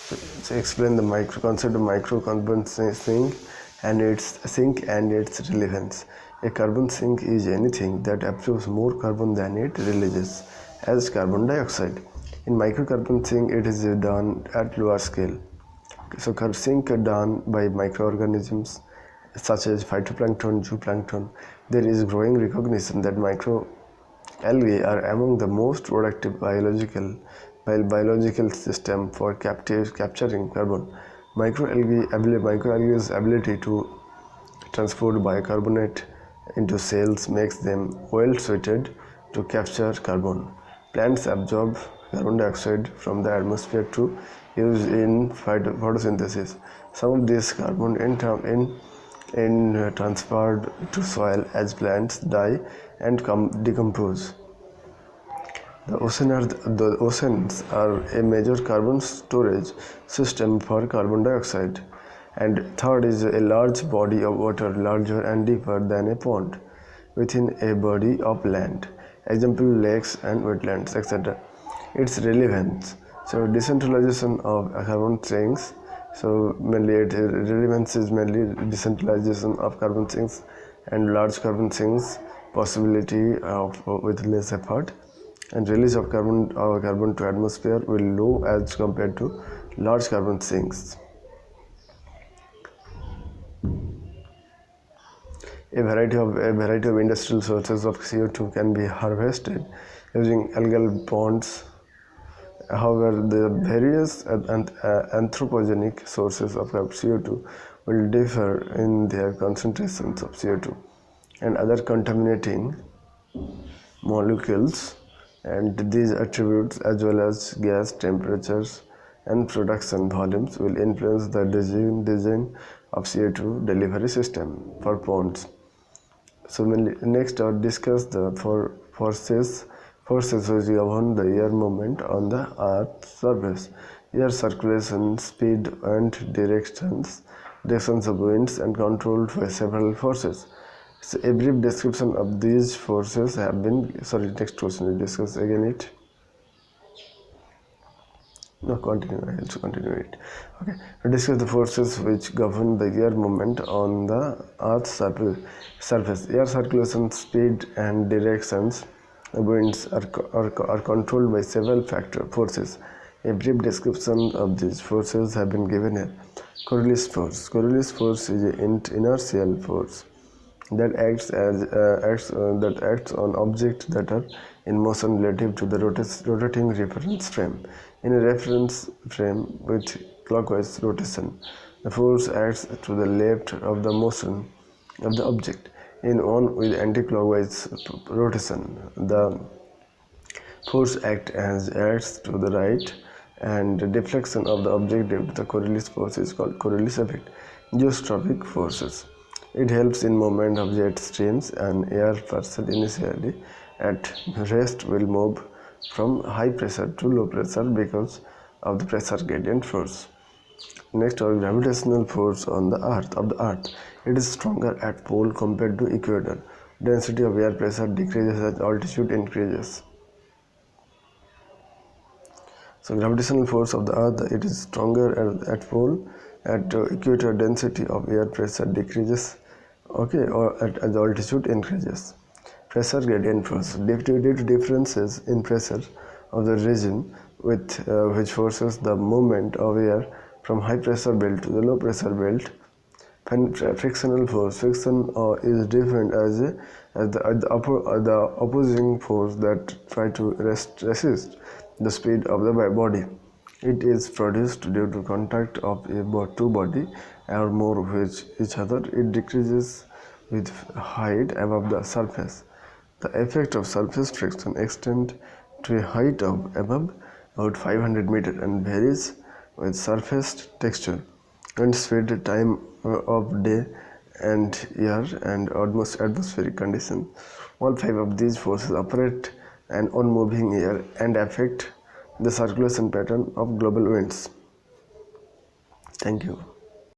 So explain the concept of microcarbon sink and its relevance. A carbon sink is anything that absorbs more carbon than it releases as carbon dioxide. In microcarbon sink, it is done at lower scale. So sink are done by microorganisms such as phytoplankton, zooplankton. There is growing recognition that microalgae are among the most productive biological system for capturing carbon. Microalgae's ability to transport bicarbonate into cells makes them well suited to capture carbon. Plants absorb carbon dioxide from the atmosphere to use in photosynthesis. Some of this carbon in transferred to soil as plants die and decompose. The oceans are a major carbon storage system for carbon dioxide. And third is a large body of water, larger and deeper than a pond, within a body of land. Example, lakes and wetlands, etc. Its relevance. So decentralization of carbon sinks. So mainly relevance is mainly decentralization of carbon sinks and large carbon sinks, possibility of with less effort, and release of carbon to atmosphere will low as compared to large carbon sinks. A variety of industrial sources of CO2 can be harvested using algal ponds. However, the various anthropogenic sources of CO2 will differ in their concentrations of CO2 and other contaminating molecules, and these attributes as well as gas temperatures and production volumes will influence the design of CO2 delivery system for ponds. So next I'll discuss the forces which govern the air movement on the Earth's surface. Air circulation, speed and directions of winds and controlled by several forces. So a brief description of these forces have been, next question we discuss again it. No, continue. I also continue it. Okay. We discuss the forces which govern the air movement on the Earth's surface. Air circulation, speed, and directions winds are controlled by several forces. A brief description of these forces have been given here. Coriolis force. Coriolis force is an inertial force that acts on objects that are in motion relative to the rotating reference frame. In a reference frame with clockwise rotation, the force acts to the left of the motion of the object. In one with anti-clockwise rotation, the force acts to the right, and the deflection of the object due to the Coriolis force is called Coriolis effect. Geostrophic forces. It helps in movement of jet streams. An air parcel initially at rest will move from high pressure to low pressure because of the pressure gradient force. Next, our gravitational force on the Earth. It is stronger at pole compared to equator. Density of air pressure decreases as altitude increases. So gravitational force of the Earth, it is stronger at pole. At equator, density of air pressure decreases, okay, or as altitude increases. Pressure gradient force. Due to differences in pressure of the region with which forces the movement of air from high pressure belt to the low pressure belt. Frictional force. Friction is defined as the opposing force that try to resist the speed of the body. It is produced due to contact of two body or more with each other. It decreases with height above the surface. The effect of surface friction extends to a height of above about 500 meters and varies with surface texture and speed, time of day and year, and atmospheric conditions. All five of these forces operate on moving air and affect the circulation pattern of global winds. Thank you.